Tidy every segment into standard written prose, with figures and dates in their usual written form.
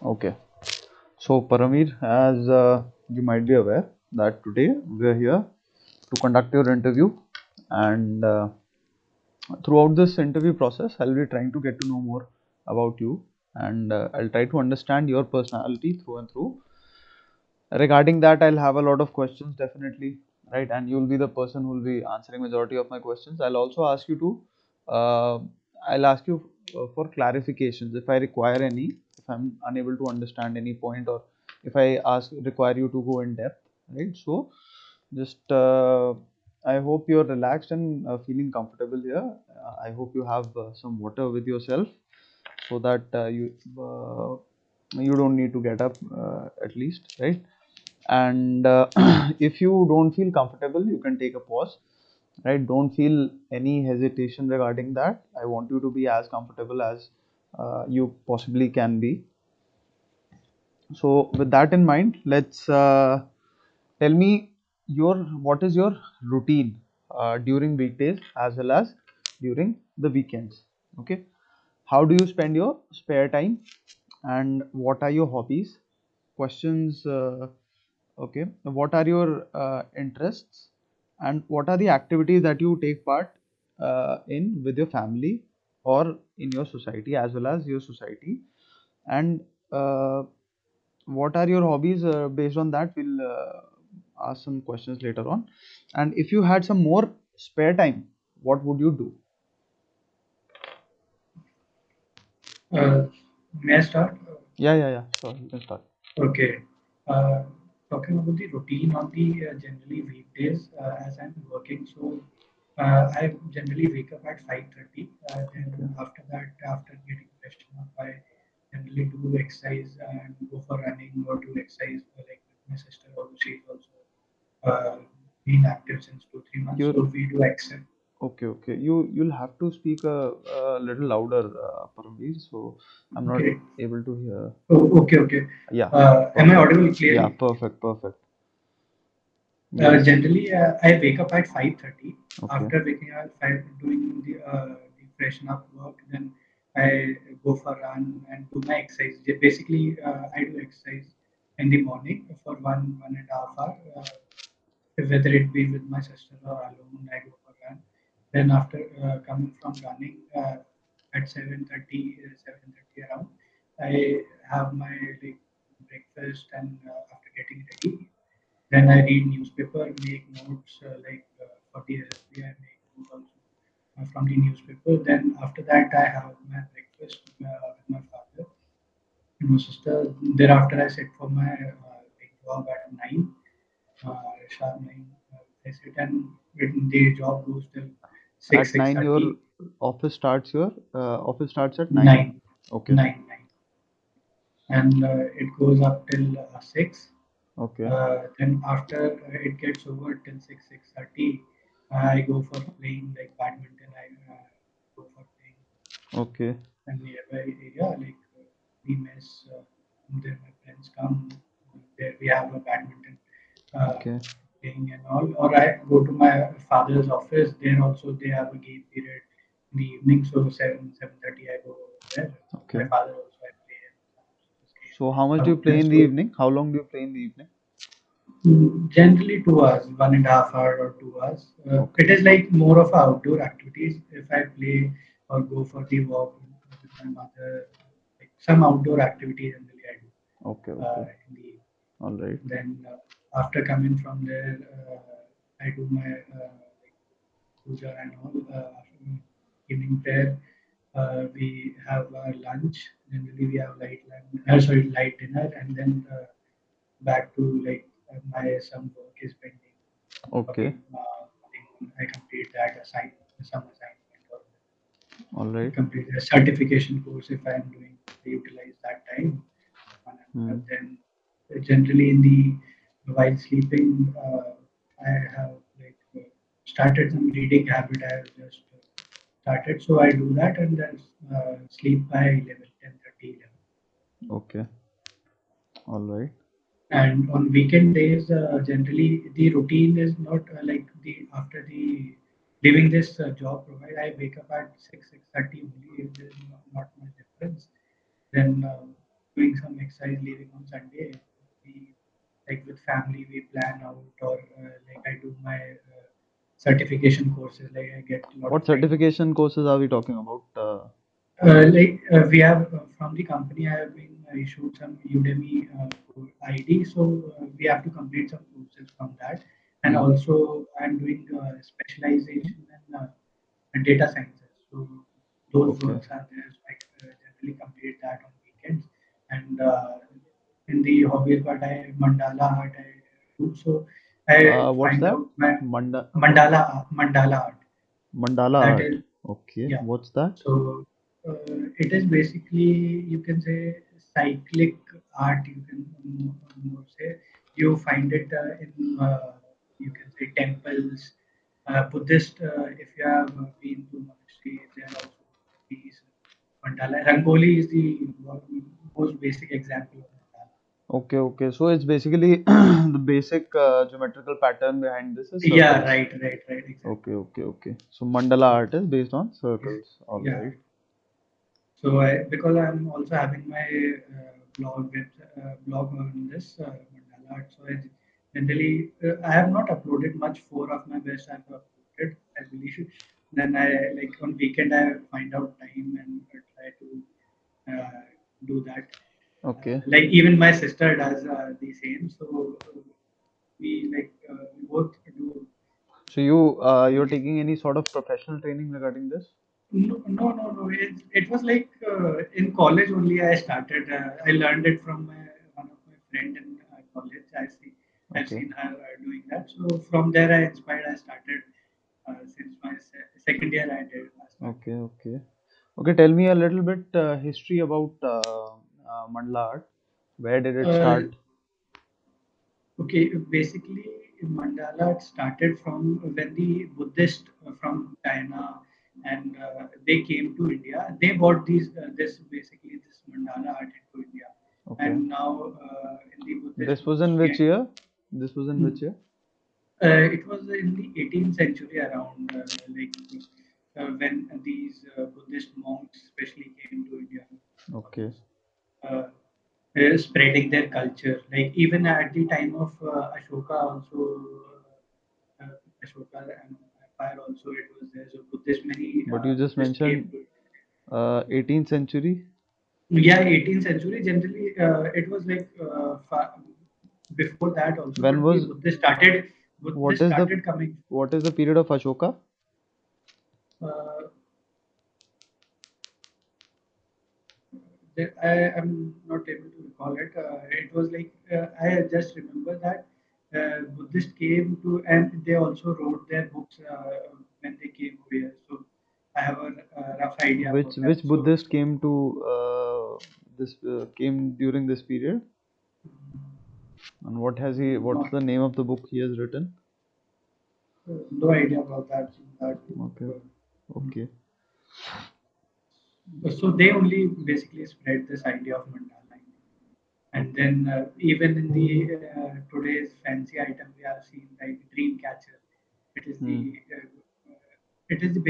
Okay. So, Paramvir, as you might be aware, that today we are here to conduct your interview, and throughout this interview process, I'll be trying to get to know more about you, and I'll try to understand your personality through and through. Regarding that, I'll have a lot of questions, definitely, right? And you'll be the person who will be answering majority of my questions. I'll also ask you to, uh, I'll ask you for clarifications if I require any, if I'm unable to understand any point, or if I require you to go in depth, right? So, just I hope you're relaxed and feeling comfortable here. I hope you have some water with yourself so that you don't need to get up at least, right? And if you don't feel comfortable, you can take a pause, right? Don't feel any hesitation regarding that. I want you to be as comfortable as you possibly can be. So with that in mind, let's tell me your what is your routine during weekdays as well as during the weekends. Okay, how do you spend your spare time, and what are your hobbies? Questions. Okay, what are your interests, and what are the activities that you take part in with your family or in your society as well as your society, and what are your hobbies? Based on that, we'll ask some questions later on. And if you had some more spare time, what would you do? Uh, may I start? Yeah. So you can start. Okay. Uh, Talking about the routine on the generally weekdays, as I'm working, so I generally wake up at 5:30. Okay. Then after that, after getting freshened up, I generally do exercise and go for running or do exercise like with my sister. Also, she's also been active since 2 3 months, You're so we do exercise. okay. You'll have to speak a little louder, Paramveer, so I'm not Okay. able to hear. Oh, okay, okay. Yeah, Am I perfect. audible Yeah, clearly? perfect. Yes. Generally, I wake up at 5:30. Okay. After waking up at 5, doing the freshen up work, then I go for run and do my exercise. Basically, I do exercise in the morning for 1.5 hour. Whether it be with my sister or alone, I go for run. Then after coming from running at 7:30 around, I have my like breakfast and after getting ready, then I read newspaper, make notes for the SSB. I make notes also from the newspaper. Then after that, I have my breakfast with my father and my sister. Thereafter, I sit for my job at 9, sharp 9. I sit and the job goes till 6, At 9, your 6:30, office starts at 9. 9, Okay. 9, 9. And it goes up till 6. Okay. Then after it gets over till 6:30, I go for playing like badminton. I go for playing Okay. in nearby area like we mess. There my friends come. There we have a badminton uh, Okay. playing and all. Or I go to my father's office. There also they have a game period in the evening. So 7:30 I go there. My Okay. father also I play his game So how much do you out play there. in the So evening? How long do you play in the evening? Generally 2 hours, 1.5 hour or 2 hours. It Okay. is like more of outdoor activities. If I play or go for the walk with my mother, like some outdoor activity generally I do Okay. in the All right. then after coming from there, I do my like puja and all. After evening prayer, we have lunch. Generally, we have light dinner, and then back to like my some work is pending for the Okay. morning. I complete that some assignment or All right. complete a certification course if I am doing. I utilize that time, Hmm. and then generally in the while sleeping, I have like started some reading habit. I have just started, so I do that and then sleep by 11, 10:30, 11. Okay. All right. And on weekend days, generally the routine is not like the after the leaving this job profile. I wake up at 6:30 only. If there is not much difference, then. doing some exercise, leaving on Sunday. We like with family we plan out, or like I do my certification courses. Like I get a lot What of time. certification courses are we talking about? We have from the company, I have been issued some Udemy ID, so we have to complete some courses from that. And Hmm. also, I'm doing specialization in data sciences. So those Okay. works are there. So I generally complete that on weekends. And in the hobby part, I mandala art I do. So I What's find that? out my Manda mandala art. Mandala That art. is, Okay. yeah. What's that? So it is basically, you can say, cyclic art. You can more say you find it in you can say temples, Buddhist. If you have been to monasteries, there are also these mandala. Rangoli is the most basic example of mandala. Okay, okay. So it's basically the basic geometrical pattern behind this is Yeah, circles. right, Okay, exactly. okay, okay. So mandala So art is based on if, circles. All yeah, right. so because I'm also having my blog on this mandala art, so I generally I have not uploaded much. Four of my best I've uploaded, I believe. Then I like on weekend I find out time and try to do that. Okay. Like even my sister does the same. So we both do. So you're taking any sort of professional training regarding this? No. It was like in college only I started. I learned it from one of my friend in college. I've Okay. seen her doing that. So from there I inspired. I started since my second year. I started. Okay, okay. Okay, tell me a little bit history about mandala art. Where did it Uh, start? okay, basically mandala started from when the Buddhist from China and they came to India. They brought this mandala art into India, Okay. and now in the Buddhist This was in which monastery. year? This was in which year? It was in the 18th century around, when these Buddhist monks especially came to India for Okay. this. Uh, Spreading their culture. Like even at the time of Ashoka, also uh, Ashoka and Empire, also it was there. So Buddhist, many But you just Buddhist came mentioned to. 18th century. Yeah, 18th century. Generally, it was like before that also, When but the was what Buddhist is the started coming. what is the period of Ashoka? Uh, I am not able to recall it. It was like I just remember that Buddhists came to, and they also wrote their books when they came here. So I have a rough idea Which about that. which So Buddhist came to this came during this period? And what has he? What's not the name of the book he has written? no idea about that. That Okay, okay, so they only basically spread this idea of mandala. And okay. then even in the today's fancy item, we have seen like dream catcher. It is Hmm.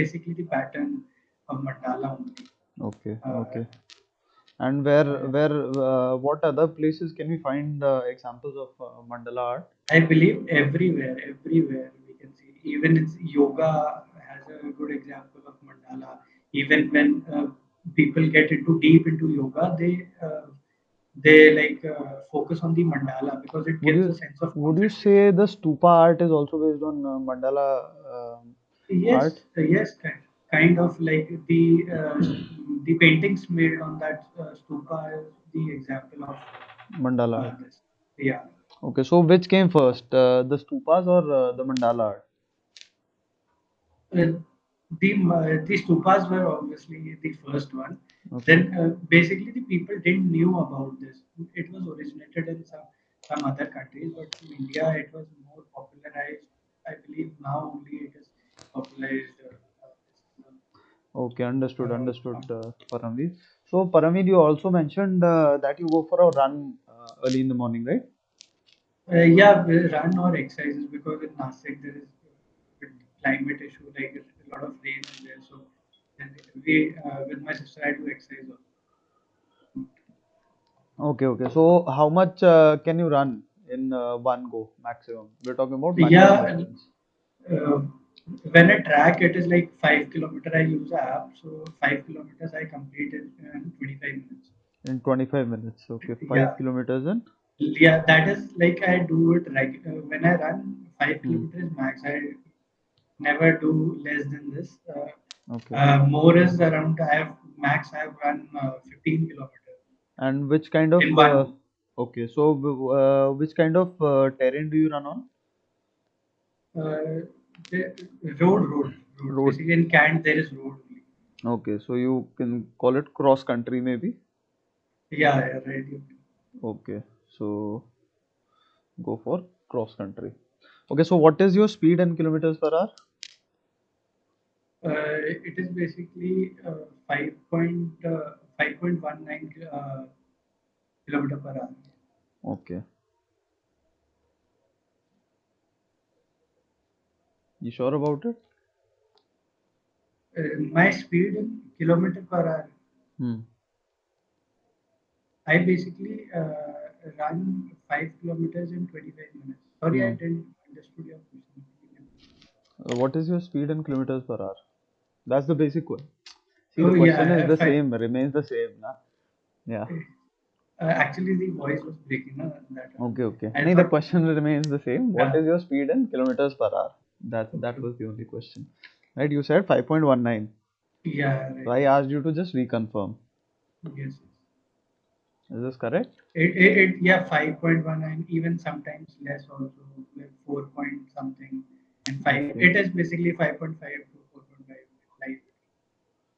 basically the pattern of mandala only. Okay, Uh, okay. And where uh, what other places can we find examples of mandala art? I believe everywhere we can see. Even it's yoga has a good example of mandala. Even when people get into deep into yoga, they like focus on the mandala because it Would gives you a sense of would you concentration. say the stupa art is also based on mandala art? Yes, kind of like the paintings made on that stupa is the example of Mandala art. this. Yeah, Okay, so which came first, the stupas or the mandala art? uh, the stupas were obviously the first one. Then Okay, basically the people didn't knew about this. It was originated in some other countries, but in India it was more popularized. I believe now only it is popularized. okay, understood, understood, From Paramveer. So, Paramveer, you also mentioned that you go for a run early in the morning, right? Yeah, we run or exercises because in Nashik there is a climate issue, like a lot of rain is there. So and we with my sister I do exercise also. Okay, okay. So how much can you run in one go maximum? We're talking about maximum Yeah, distance. uh, when I track, it is like 5 kilometer. I use the app, so 5 kilometers I completed in 25 minutes. In 25 minutes. Okay, 5 Yeah, kilometers in. yeah, that is like I do it when I run five Hmm. kilometers max. I never do less than this. Okay. More is around. I have run 15 kilometers And which kind of in one okay, so which kind of terrain do you run on? uh, road. Road. Basically, in Kant there is road only. Okay, so you can call it cross country maybe. Yeah, yeah, right. Okay, so go for cross country. Okay, so what is your speed in kilometers per hour? It is basically 5.19 kilometer per hour. Okay, you sure about it? My speed in kilometer per hour. Hmm. I basically run 5 kilometers in 25 minutes. Sorry, I Hmm. didn't understood your question. What is your speed in kilometers per hour? That's the basic one. See, the Oh question yeah, is the same, remains the same, na? Yeah. actually the voice was breaking. No, that Okay, okay. I No, the thought. question remains the same. What Yeah, is your speed in kilometers per hour? That okay. was the only question. Right? You said 5.19. Yeah, So right. I asked you to just reconfirm. Yes. Is this correct? Yeah, 5.19, even sometimes less also, like 4 point something and 5. Okay. It is basically 5.5 to 4.5. Like,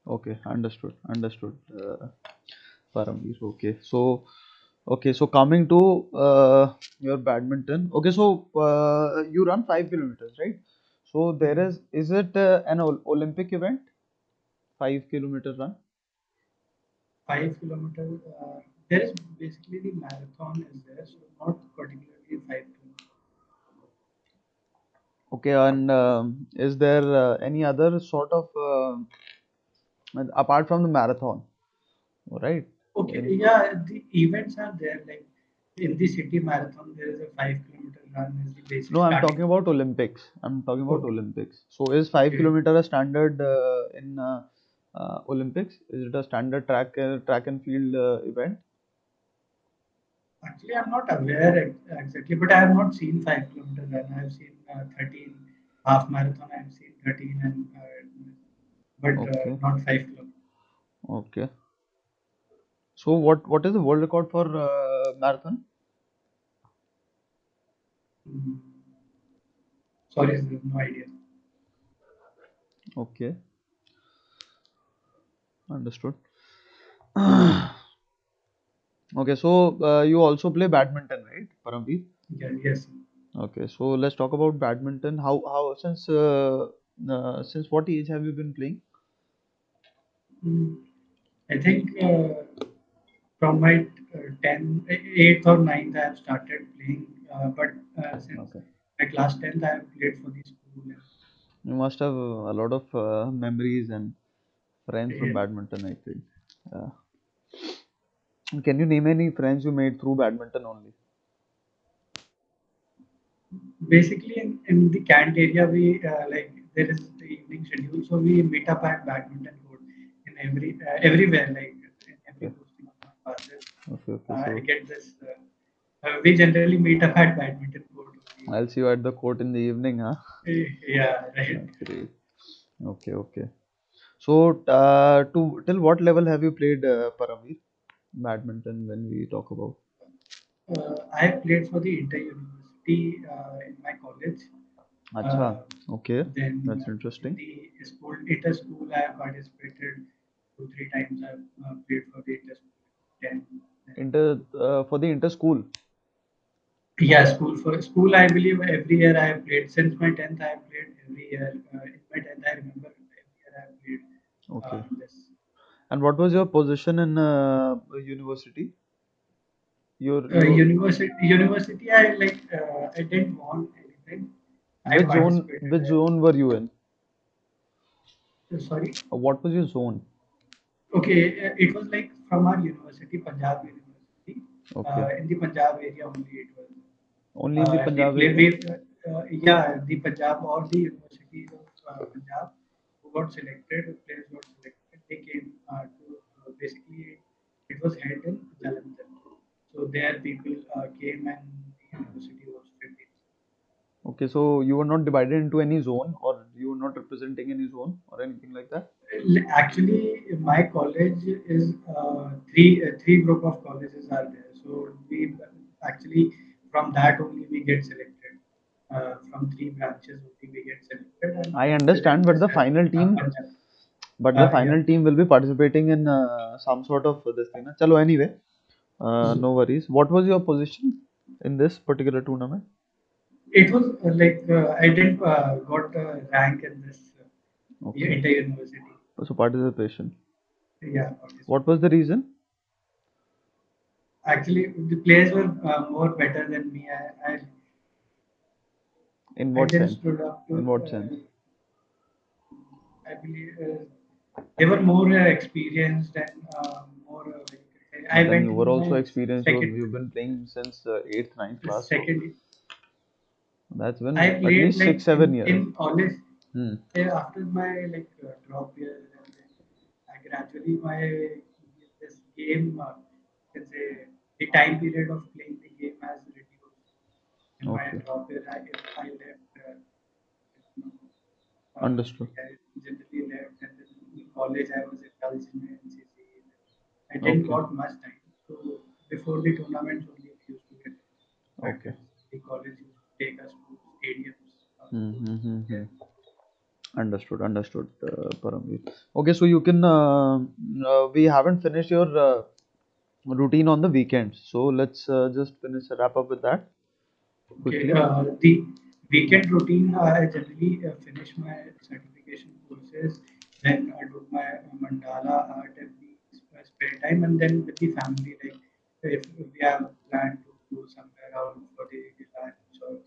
Okay. Understood. Understood. Paramvir. Okay. So coming to your badminton. Okay. So you run 5 kilometers, right? So there yeah, is it an Olympic event? 5 kilometer run? 5 kilometers. There is basically the marathon is there, so not particularly 5 kilometers. Okay, and is there any other sort of apart from the marathon, right? Okay, In, yeah, the events are there. Like in the city marathon, there is a 5 kilometer run is the basic no, I'm talking starting. about Olympics. I'm talking about Okay, Olympics. So is five okay. kilometer a standard in Olympics? Is it a standard track and field event? Actually, I'm not aware exactly, but I have not seen 5 kilometer run. I have seen 13 half marathon. I have seen 13 and but Okay, not 5 kilometers. okay. So what is the world record for marathon? Mm, sorry, no idea. Okay, understood. Okay, so you also play badminton, right, Paramveer? Yeah, yes. Okay, so let's talk about badminton. How since what age have you been playing? Mm, I think from my 10th, 8th or ninth, I have started playing. But since Okay. my class 10th, I have played for the school. And, You must have a lot of memories and friends from yeah. badminton, I think. Yeah. Can you name any friends you made through badminton only? Basically, in the Kant area, we like there is the evening schedule, so we meet up at badminton court in everywhere, like in every Okay, posting of my passes. okay, okay. I So get this. We generally meet up at badminton court only. I'll see you at the court in the evening, huh? Yeah, right. Great. Okay, okay. So to till what level have you played Paramveer? Badminton when we talk about? I have played for the inter university in my college. Uh, Acha. Okay, then that's in interesting. the school, inter school, I have participated 2 3 times. I've played for the inter school. Then Inter for the inter school. yeah, school. I believe every year I have played since my 10th. I have played every year. In my 10th, I remember every year I have played Okay. this. And what was your position in university? Your University, I like. I didn't want anything. I participated. which zone were you in? Sorry. What was your zone? Okay, it was like from our university, Punjab University. Okay. In the Punjab area only it was. Only in the The Punjab play area? with yeah, the Punjab or the universities of Punjab who got selected, who players got selected, they came to basically it was held in Jalandhar. So there people came and the university was filled. Okay, so you were not divided into any zone, or you were not representing any zone or anything like that? Actually, my college is three group of colleges are there. So we actually from that only we get selected. From three branches only we get selected and I represent understand, this as Punjab. but the Yeah. final team will be participating in some sort of this thing. Na? Chalo, anyway, no worries. What was your position in this particular tournament? It was like I didn't got a rank in this Okay, inter university. so participation. Yeah, What was the reason? actually the players were more better than me. In I what then sense? stood up In to. what sense? I believe they were more experienced and more. You can say, I But then went you were in also my experienced. second You've been playing since 8th, ninth class, so second. that's I been at played least like 6, 7 years. in college. Hmm. After my like drop year, and then I gradually my this game. You can say the time period of playing the game has reduced. In my Okay, drop year, I left. understood. Like I generally left, and then in college I was indulged in NCC. I didn't Okay, got much time. So before the tournaments only we used to get okay. practice. The college used to take us to stadiums. Mm-hmm. Yeah. Understood, understood, Paramveer. Okay, so you can. We haven't finished your routine on the weekends, so let's just finish wrap up with that Okay. quickly. The weekend routine, I generally finish my certification courses, then I do my mandala art every spare time, and then with the family, like if we have planned to go somewhere out for the lunch or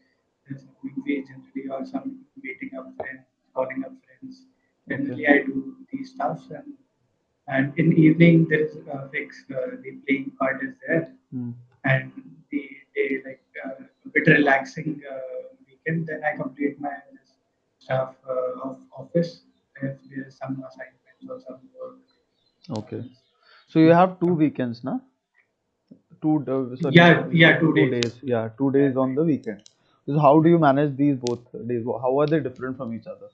something, we generally or some meeting up friends, calling up friends. Okay. Generally, I do these stuffs, and in evening there is a fixed the playing part is there Hmm. and the day like a bit relaxing weekend. Then I complete my this stuff of office if there is some assignments or some work. Okay. This So you is have two complete. weekends, na? Sorry, Yeah, yeah, 2 days. 2 days. Yeah, two Yeah, days on right. the weekend. So how do Yeah. you manage these both days? How are they different from each other?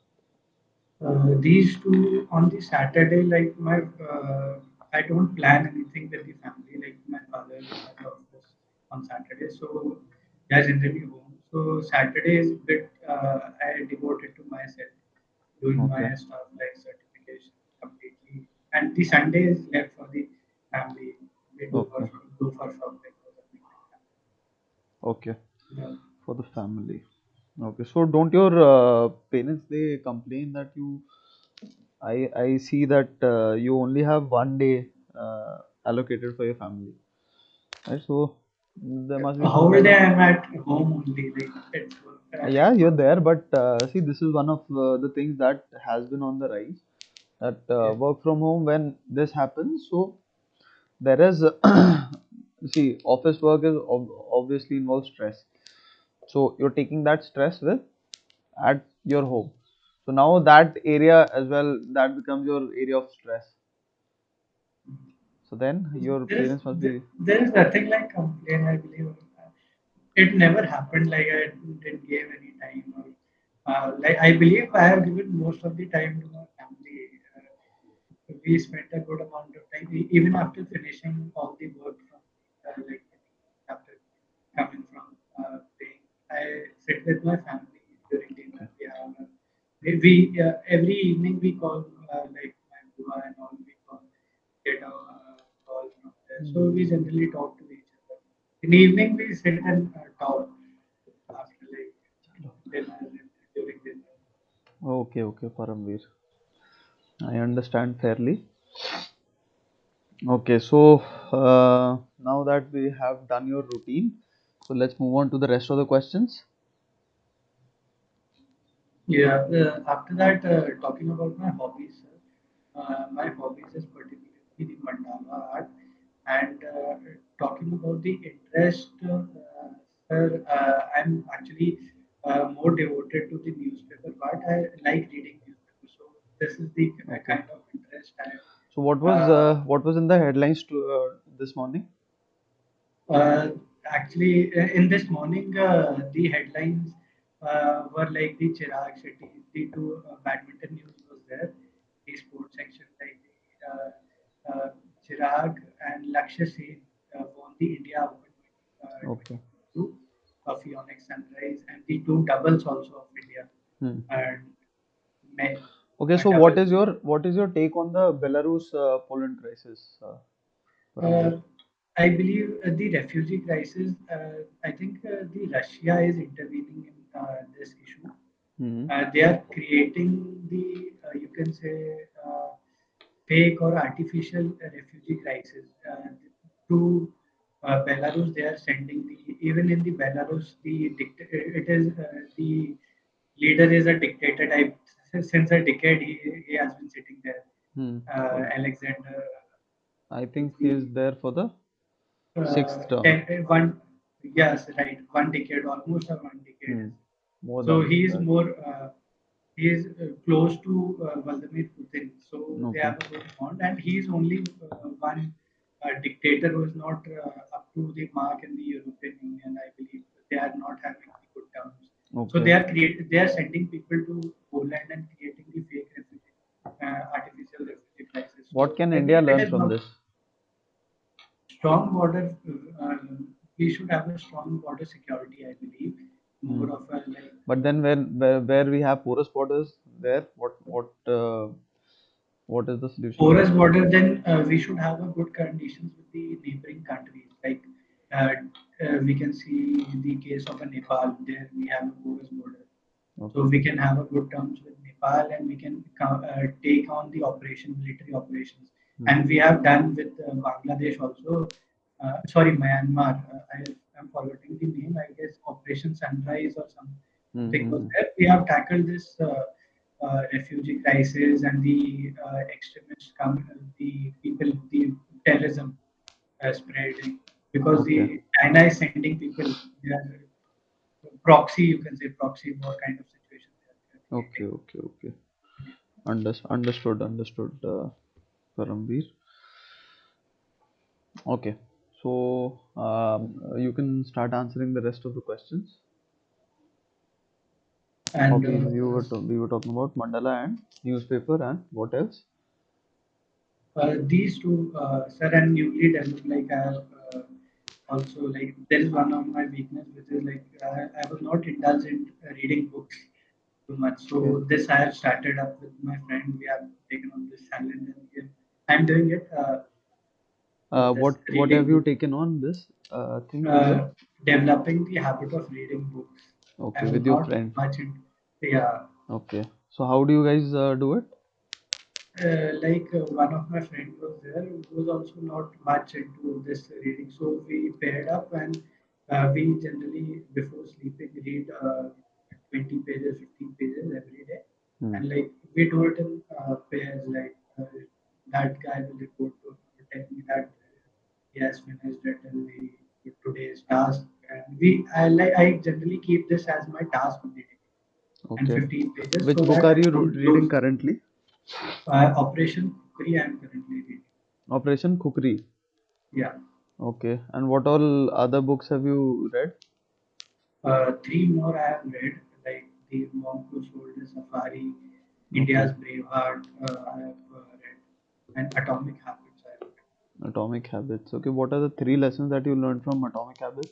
These two on the Saturday, like I don't plan anything with the family. Like my father has office on Saturday, so yeah, generally home. So Saturday is a bit I devote it to myself, doing my Okay. stuff like certification completely, and the Sunday is left for the family. We Okay. go for shopping or something like Okay. that. Yeah. For the family. Okay. So don't your parents they complain that you I see that you only have one day allocated for your family, right? So there must A be some whole kind day of I'm at home only, like it's yeah, like you're work. there, but see, this is one of the things that has been on the rise. That Yeah. work from home when this happens, so there is see, office work is obviously involves stress. So you're taking that stress with at your home. So now that area as well that becomes your area of stress. So then your There is parents must be there is nothing like complaint. I believe it never happened. Like I didn't give any time. Or, like I believe I have given most of the time to my family. We spent a good amount of time, even after finishing all the work from like after coming from playing. I sit with my family during dinner. okay. We have we every evening we call like my bua and all we call get a call from there. So we generally talk to each other. In the evening we sit and talk after like dinner and during dinner. Okay, okay, Paramveer. I understand fairly. Okay, so now that we have done your routine, so let's move on to the rest of the questions. Yeah. After that, talking about my hobbies, my hobbies is particularly the mandala art, and talking about the interest, sir, I'm actually more devoted to the newspaper part. I like reading newspaper, so this is the Okay. kind of interest So uh, what was in the headlines to this morning? Uh, actually, in this morning, the headlines were like the Chirag Shetty, the two badminton news was there, the sports section like the Chirag and Lakshya Sen won the India Open Okay. 2022 of Phoenix Sunrise and the two doubles also of India Hmm. and men Okay. So doubles. what is your take on the Belarus Poland crisis, Paramvir? Uh, I believe the refugee crisis, I think the Russia is intervening in this issue. Hmm. They are creating the, you can say, fake or artificial refugee crisis. To Belarus, they are sending the, even in the Belarus, it is the leader is a dictator type. Since a decade, he has been sitting there. Hmm. Alexander I is think he is the there for the sixth term. one, yes, right, one decade, almost a one decade. Hmm. More So than he is that. more, he is close to Vladimir Putin. So they Okay. have a good bond, and he is only one dictator who is not up to the mark in the European Union. I believe they are not having the good terms. So Okay. they are sending people to Poland and creating the fake refugee, artificial refugee crisis. What So can I India believe it learn is from not this? strong border. We should have a strong border security. I believe Hmm. more of a like But then where we have porous borders, there what is the solution to porous that? border. Then we should have a good conditions with the neighboring countries. Like uh, we can see the case of a Nepal. There we have a porous border. So Okay. we can have a good terms with Nepal and we can take on the military operations. Hmm. And we have done with Bangladesh also. Sorry, Myanmar. I'm forgetting the name. I guess Operation Sunrise or Hmm. something Hmm. was Hmm. there. We have tackled this refugee crisis and the extremist, the people, the terrorism spreading because Okay. the China is sending people. They are proxy, you can say proxy war kind of situation they are Okay. creating. Okay. Okay. Understood. Understood. Paramveer. Okay. So you can start answering the rest of the questions. And Okay. We were talking about Mandala and newspaper and what else? these two, sir, and newly developed, like I have also like there is one of my weakness, which is like I was not indulged in reading books too much. Okay. So this I have started up with my friend. We have taken on this challenge, and I'm doing it. This What have reading you book, taken on this thing with them? uh, developing the habit of reading books. I Okay, was with your not friend. much in, yeah. Okay. So how do you guys do it? Like one of my friends was there who was also not much into this reading. So we paired up and we generally before sleeping read 20 pages, 15 pages every day. Hmm. And like we do it in pairs, like that guy will report to tell me that he has finished it and the today's task. And I generally keep this as my task of the day and Okay. 15 pages Which so book that are I you come reading close. currently? Operation Kukri I am currently reading. Operation Kukri. Yeah. Okay. And what all other books have you read? Three more I have read, like The Monk Who Sold His Safari, Okay. India's Braveheart, I have read, and Atomic Habits I have Atomic Habits. Okay. What are the three lessons that you learned from Atomic Habits?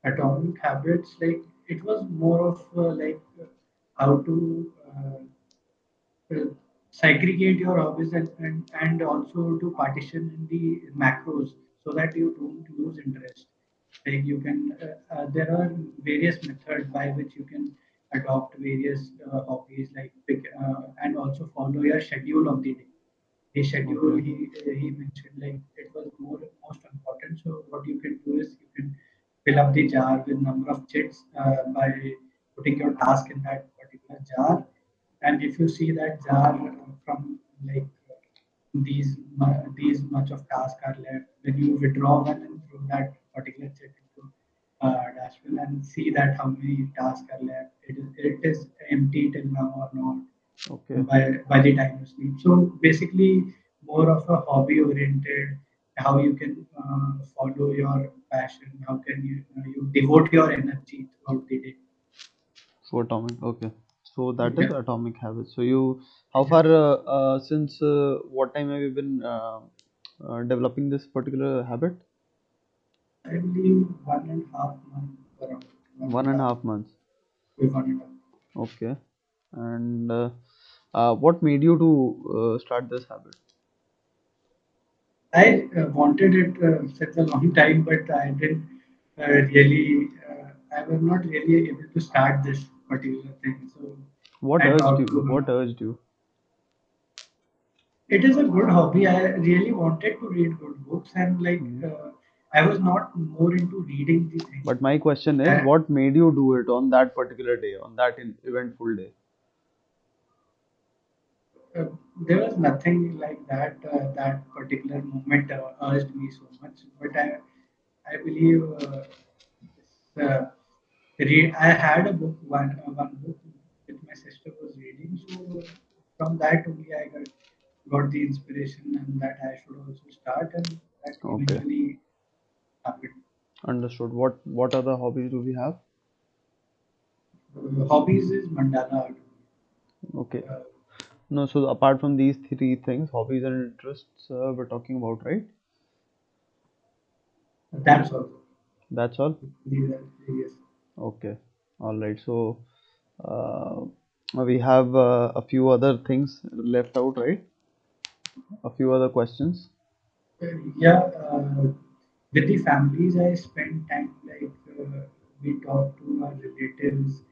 read. Atomic Habits, like it was more of like how to uh, segregate your hobbies and also to partition in the macros so that you don't lose interest. Like you can, there are various methods by which you can adopt various hobbies, like pick and also follow your schedule of the day. The schedule Okay. he mentioned like it was most important. So what you can do is you can fill up the jar with number of chits by putting your task in that particular jar, and if you see that jar from like these much of task are left, when you withdraw one and that particular check into dashboard and see that how many tasks are left. It is empty till now or not Okay. by the time you sleep. So basically, more of a hobby oriented. How you can follow your passion. How can you devote your energy throughout the day? So atomic. Okay. So that is Yeah. atomic habits. So you, how far Yes. since what time have you been developing this particular habit? I believe 1.5 months around one One and a and a half, half months. 1.5. Okay. And what made you to start this habit? I wanted it since a long time, but I didn't really. I was not really able to start this particular thing. So What I urged thought you? to. What urged you? It is a good hobby. I really wanted to read good books, and Hmm. I was not more into reading the thing. But my question is, I, what made you do it on that particular day, on that eventful day? uh, there was nothing like that. That particular moment urged me so much, but I believe uh, I had a book, one book which my sister was reading. So from that only I got the inspiration and that I should also start, and that Okay, eventually happened. understood. What other hobbies do we have? Hobbies is mandala art. Okay. Uh, No, so apart from these three things, hobbies and interests, we're talking about, right? that's all. That's all. Yes. Okay. All right. So uh, we have a few other things left out, right? A few other questions. Yeah. With the families, I spend time we talk to our relatives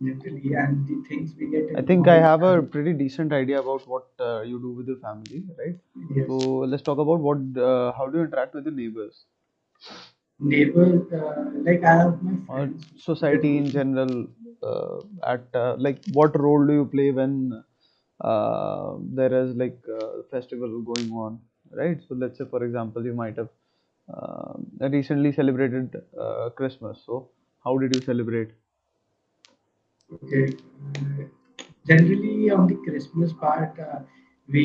generally, and the things we get I think I involved. have a pretty decent idea about what you do with your family, right? So Yes. let's talk about how do you interact with your neighbors Neighbors, like I have my or friends with society in whom. general. At like, what role do you play when there is like festival going on, right? So let's say, for example, you might have recently celebrated Christmas. So how did you celebrate? Okay. Generally, on the Christmas part, we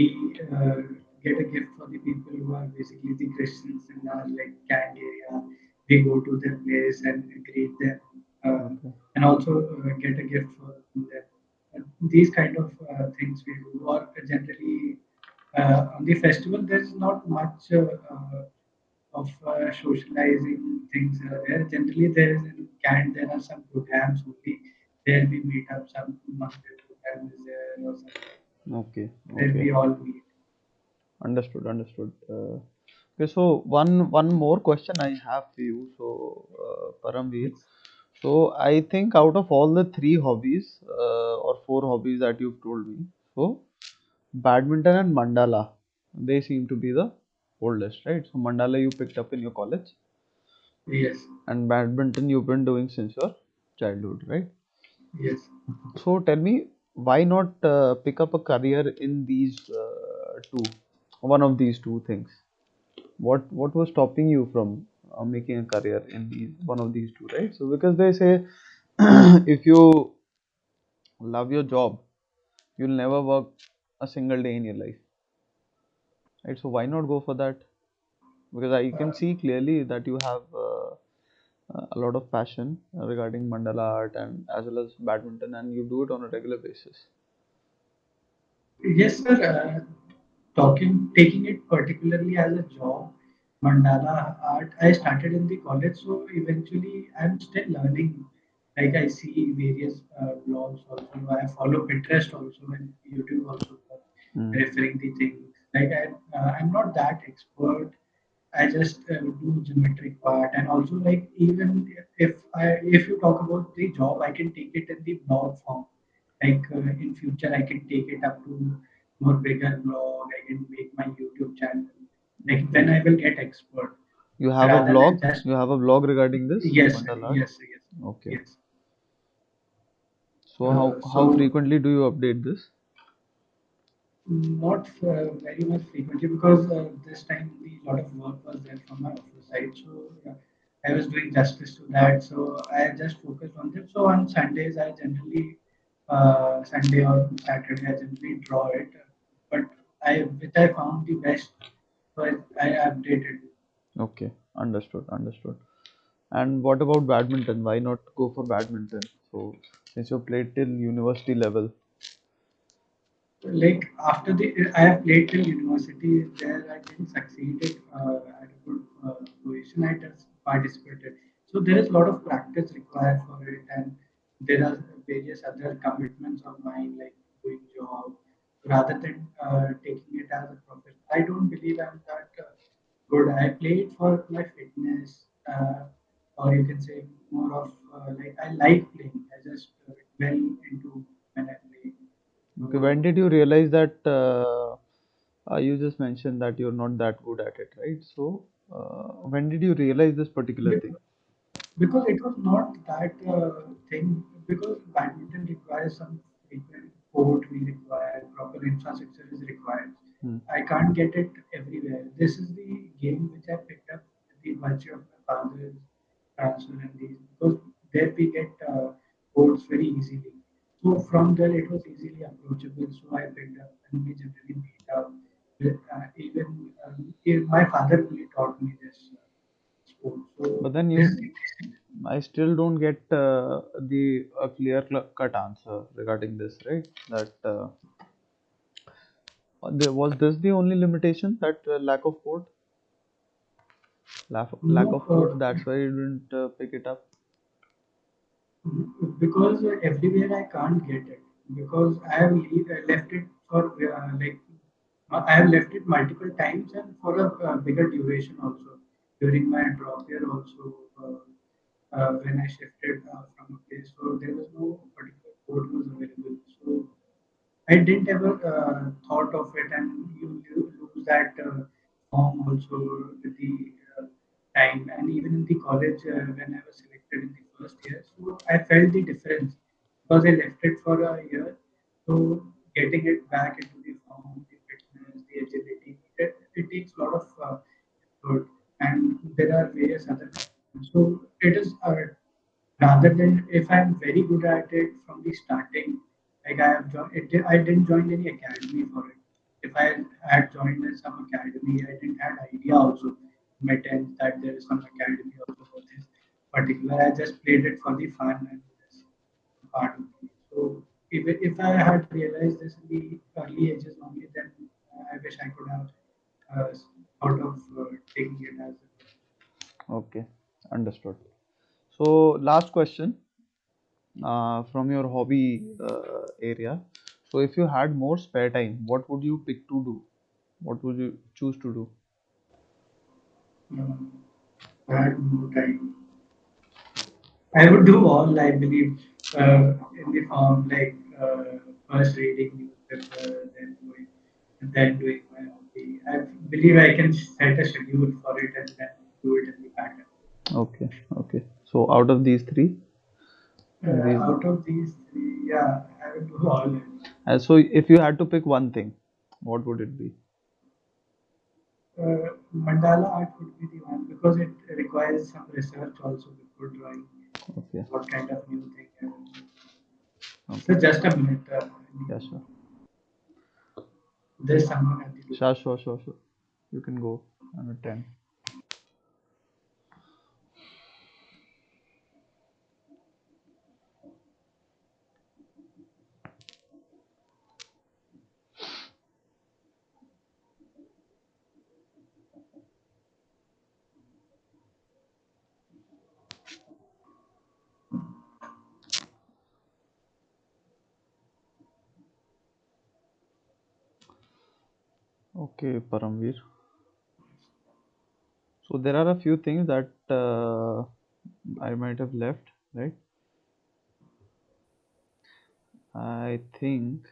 get a gift for the people who are basically the Christians in our like gang area. We go to their place and greet them, Okay. and also get a gift for them. These kind of things we do. Or generally, on the festival, there's not much of socializing things there. Generally, there is in CAT, there are some programs only. There we meet up, some monthly program is there or something Okay. where Okay. we all meet. Understood. Understood. Okay. So one more question I have for you. So Paramveer. Yes. So I think out of all the three hobbies or four hobbies that you've told me, so badminton and mandala, they seem to be the oldest, right? So mandala you picked up in your college, Yes. and badminton you've been doing since your childhood, right? Yes. So tell me, why not pick up a career in these two, one of these two things? What was stopping you from making a career in one of these two, right? So because they say if you love your job, you'll never work a single day in your life, right? So why not go for that? Because I can Uh, see clearly that you have a lot of passion regarding mandala art and as well as badminton, and you do it on a regular basis. yes, sir. Taking it particularly as a job, mandala art. I started in the college, so eventually I'm still learning. Like I see various blogs also. I follow Pinterest also and YouTube also for Mm. referring the things. I'm not that expert. I just do geometric part, and also like even if you talk about the job, I can take it in the blog form. Like in future, I can take it up to more bigger blog. I can make my YouTube channel. Like Okay. when I will get expert, You have a rather than blog. just You have a blog regarding this yes, mandala art. yes, yes, Okay. yes. So how So frequently do you update this? not very much frequently because this time the lot of work was there from my office. side. So yeah, I was doing justice to that. So I just focused on that. So on Sundays, I generally Sunday or Saturday, I generally draw it. But which I found the best, so I updated. Okay, understood, understood. And what about badminton? Why not go for badminton? So, since you played till university level. Like after the I have played till university, there I didn't succeeded at a good position. I just participated. So there is a lot of practice required for it, and there are various other commitments of mine like doing job. Rather than taking it as a profession, I don't believe I'm that good. I played for my fitness, or you can say more of like I like playing. I just well into when I play. Okay, So when did you realize that you just mentioned that you're not that good at it, right? So, when did you realize this particular be- thing? because it was not that thing, because badminton requires some frequent court, we require proper infrastructure is required. Hmm. I can't get it everywhere. This is the game which I picked up with the virtue of my father's transfer and these, because there we get courts very easily. So from there it was easily approachable. So I picked up and we generally meet up. Even my father only taught me this sport. So But then this is you, I still don't get the clear cut answer regarding this, right? That was this the only limitation, that lack of code, lack no, of codes. That's why you didn't pick it up. because everywhere I can't get it, because left it for I have left it multiple times and for a bigger duration also. During my drop year also, when I shifted from a place, so there was no particular code was available. So I didn't ever thought of it, and you lose that form also with the time, and even in the college when I was selected in the first year, so I felt the difference because I left it for a year. So getting it back into the form, the fitness, the agility, it takes a lot of effort, and there are various other components. So it is rather than if I'm very good at it from the starting, like I have joined, I didn't join any academy for it. If I had joined some academy, I didn't had idea also in my 10th that there is some academy also for this particular. I just played it for the fun and this part of me. So if I had realized this in the early ages only, then I wish I could have thought of taking it as a Okay, understood. So, last question from your hobby area. So, if you had more spare time, what would you pick to do? What would you choose to do? I had more time. I would do all, I believe, in the form like first reading newspaper, then doing my hobby. I believe I can set a schedule for it and then do it in the pattern. Okay, okay. So, out of these three, these. Out of these three, yeah, I would do all. So, if you had to pick one thing, what would it be? Mandala art would be the one because it requires some research also before drawing Okay, what kind of new thing I will do. So okay. just a minute. Yeah, sure. There's someone at the door. Sure, sure, sure, sure. You can go. I'm at 10. Okay, Paramvir. So, there are a few things that I might have left, right? I think.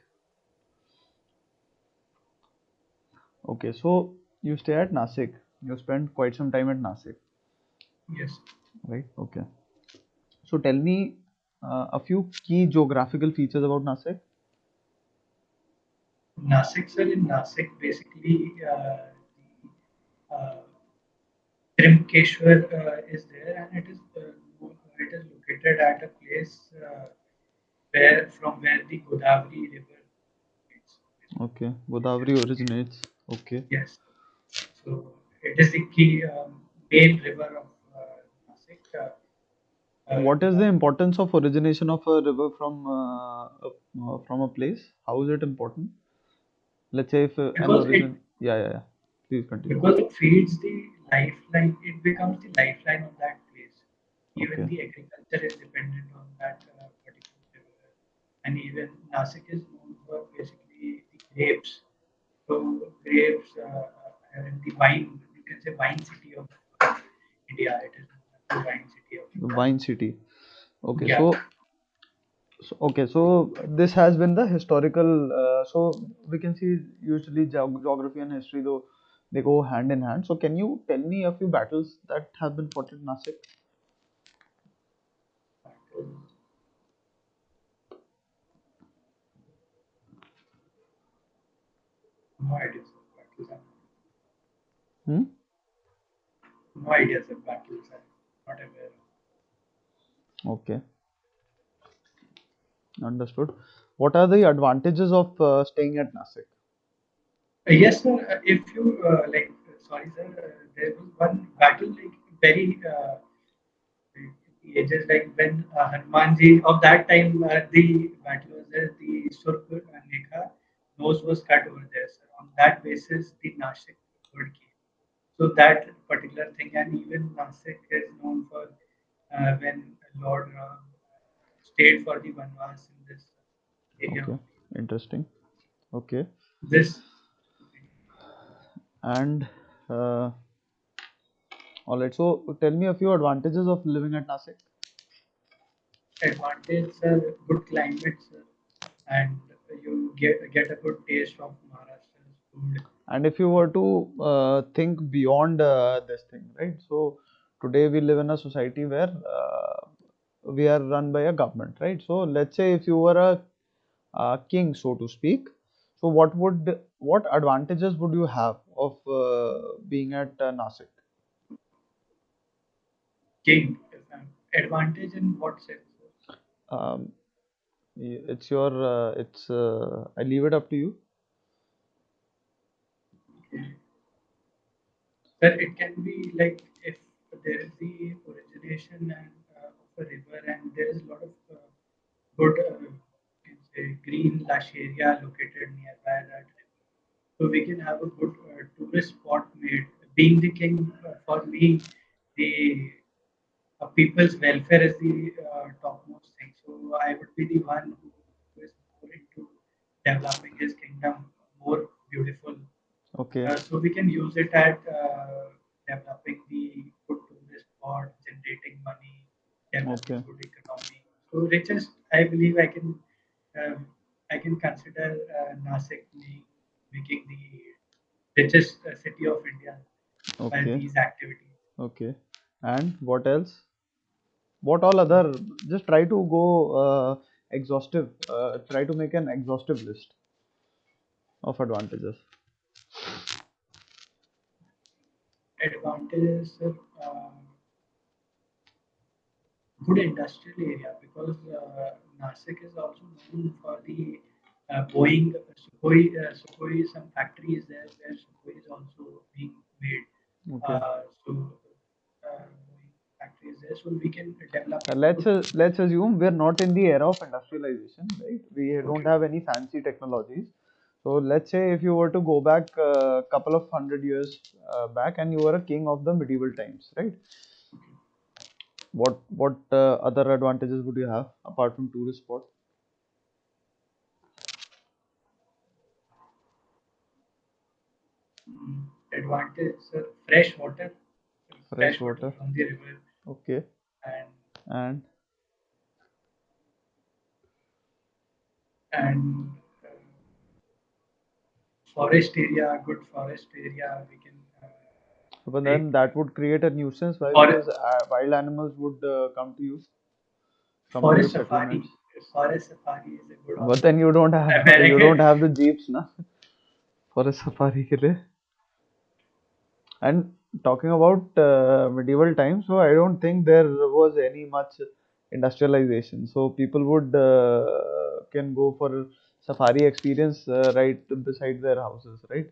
Okay, so you stay at Nasik. You spend quite some time at Nasik, Yes. right? Okay. So, tell me a few key geographical features about Nasik. Nasik, sir, in Nasik, basically, uh, Trimkeshwar is there, and it is located at a place where the Godavari river is. Okay, Godavari originates. Okay. Yes, so it is the key main river of Nasik. What is the Along importance of origination of a river from a place? How is it important? Let's say if an because it origin. Yeah, yeah, yeah. Please continue. because it feeds the lifeline, it becomes the lifeline of that place. Even Okay. the agriculture is dependent on that particular river, and even Nasik is known for basically the grapes. So grapes and the wine, you can say wine city of India. It is known as the wine city of The India. wine city. Okay, Yeah, so this has been the historical. So we can see usually geography and history though they go hand in hand. So can you tell me a few battles that have been fought in Nasik? that is no ideas of battles. Hmm? No ideas of battles. I'm not aware of. Okay, understood. What are the advantages of staying at Nasik? Yes, sir. If you sorry, sir, there was one battle like very the ages like when Hanumanji of that time the battle was there, the Surp Nekha nose was cut over there, sir. On that basis, the Nashik word came. So that particular thing, and even Nasik is known for when Lord Ram stayed for the Vanvas in this area Okay, only. interesting. Okay, This and uh, all right. So tell me a few advantages of living at Nasik. advantage, sir, good climate, sir, and you get a good taste of Maharashtra's food. And if you were to think beyond this thing, right? So today we live in a society where we are run by a government, right? So let's say if you were a king, so to speak, so what advantages would you have of being at Nasik? King, advantage in what sense, sir? Um, it's your it's I leave it up to you. Sir, it can be like if there is the origination of a river and there is a lot of good, can say, green lush area located nearby that river. So we can have a good tourist spot made. Being the king, for me, the people's welfare is the topmost thing. So I would be the one who is more into developing his kingdom more beautiful. Okay, So we can use it at developing the good tourist spot, generating money, developing okay, good economy. So richest, I believe um, I can consider Nasik making the richest city of India by okay, these activities. okay. And what else? What all other? Just try to go exhaustive. Try to make an exhaustive list of advantages. Advantages of good industrial area because Nasik is also known for the Sukhoi, some factories there where Sukhoi is also being made. Okay. So Boeing factories there, so we can develop Let's good. let's assume we're not in the era of industrialization, right? We don't Okay, have any fancy technologies. So let's say if you were to go back a couple of 100 years back and you were a king of the medieval times, right? What other advantages would you have apart from tourist spot? advantage fresh water, Fresh fresh water water. from the river, Okay. and And and uh, forest area, good forest area. We can but take then that would create a nuisance. Why? Because for wild animals would come to your forest safari. settlements. Forest safari is a good But option then for you American. don't have the jeeps, na, for a safari के लिए. And talking about medieval times, so I don't think there was any much industrialization. So people would can go for safari experience right beside their houses, right?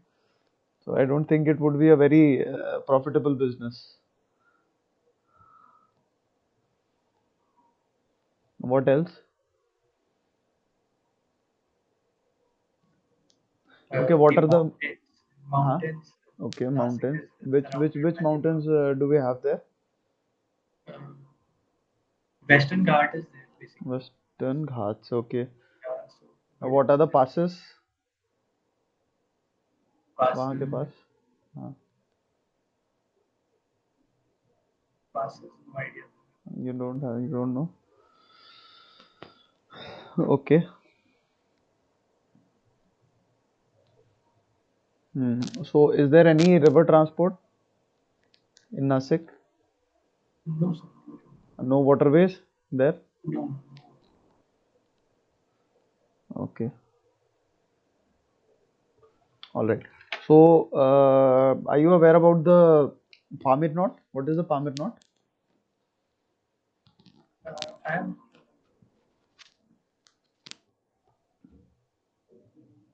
So I don't think it would be a very profitable business. What else? Okay, what The are the huh? mountains. Okay, Nasik mountains. is Which surrounded which by the mountains do we have there? mountains. Western Ghat is there basically. Western Ghats. Okay. So What are the there is passes? वहाँ के passes, पास हाँ passes, no idea. you don't know. Okay. So is there any river transport in Nasik? No, sir. No waterways there? No, no, Okay. All right. So are you aware about the Pamir knot? What is the Pamir knot?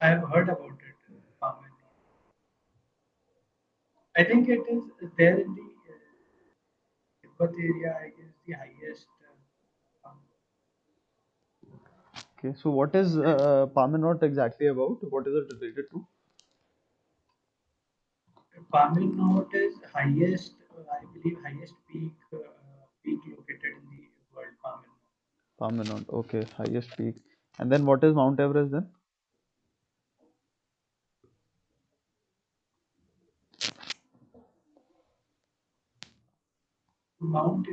I have heard about it. Parliament. I think it is there in the Tibet area. I guess the highest. Okay. So what is Pamir knot exactly about? What is it related to? Parliament Note is highest. I believe highest peak located in the world. Parliament. Pamir knot. Okay. Highest peak. And then what is Mount Everest then? Mount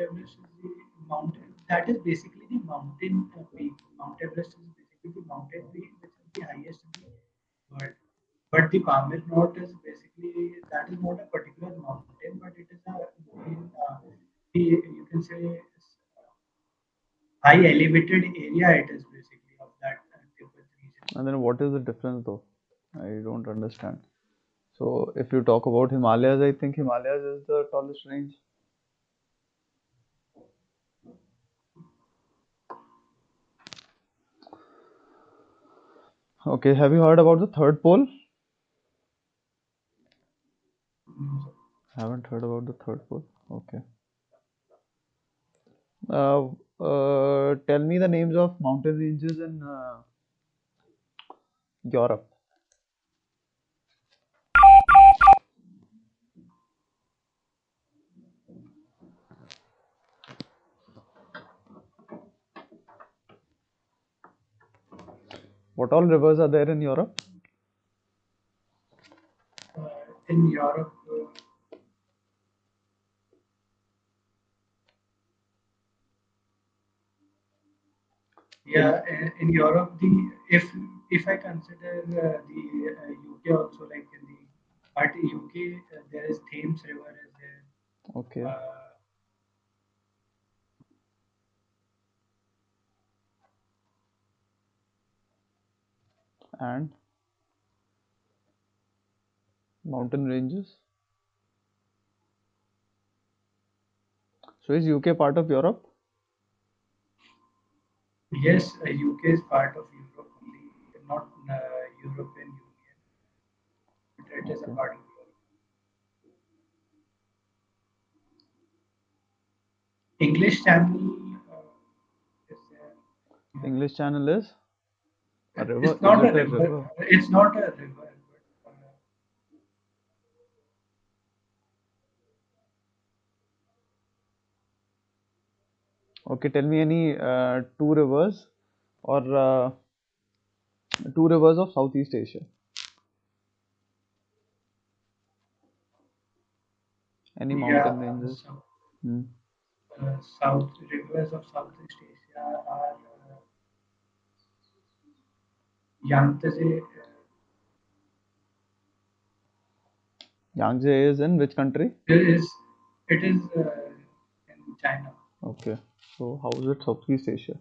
Everest is the mountain that is basically the mountain peak. Mount Everest is basically the mountain peak which is the highest in the world. But the Pamir Knot is basically that is not a particular mountain, but it is a in, you can say high elevated area. It is basically of that Tibet region. And then what is the difference though? I don't understand. So if you talk about Himalayas, I think Himalayas is the tallest range. Okay, have you heard about the third pole? Haven't heard about the third pole. Okay. Tell me the names of mountain ranges in Europe. What all rivers are there in Europe? In Europe, yeah, in Europe, the if I consider the UK also like in the but UK there is Thames River is there. Okay. Uh, And mountain ranges. So is UK part of Europe? yes, UK is part of Europe only, not European Union, but it is a Okay. part of Europe. English Channel is there. English Channel is a river. It's Is not a it a river. river? It's not a river, but Okay, tell me any or two rivers of Southeast Asia. Any yeah, mountain ranges? Hmm. South rivers of Southeast Asia are Yangtze. Yangtze is in which country? It is in China. Okay. So how is it Southeast Asia?